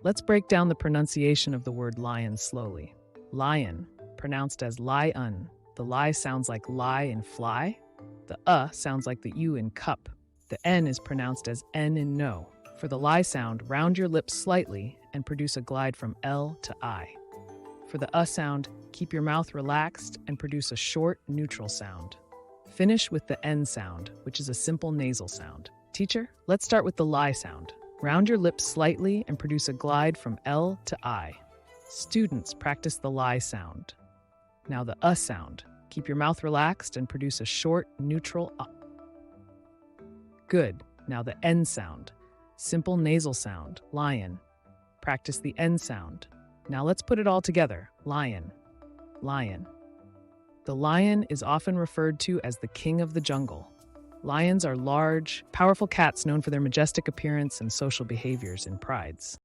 Let's break down the pronunciation of the word lion slowly. Lion, pronounced as lion. The lie sounds like lie in fly. The sounds like the U in cup. The N is pronounced as N in no. For the lie sound, round your lips slightly and produce a glide from L to I. For the sound, keep your mouth relaxed and produce a short, neutral sound. Finish with the N sound, which is a simple nasal sound. Teacher, let's start with the lie sound. Round your lips slightly and produce a glide from L to I. Students, practice the lie sound. Now the sound. Keep your mouth relaxed and produce a short, neutral Good. Now the N sound. Simple nasal sound, lion. Practice the N sound. Now let's put it all together. Lion. Lion. The lion is often referred to as the king of the jungle. Lions are large, powerful cats known for their majestic appearance and social behaviors in prides.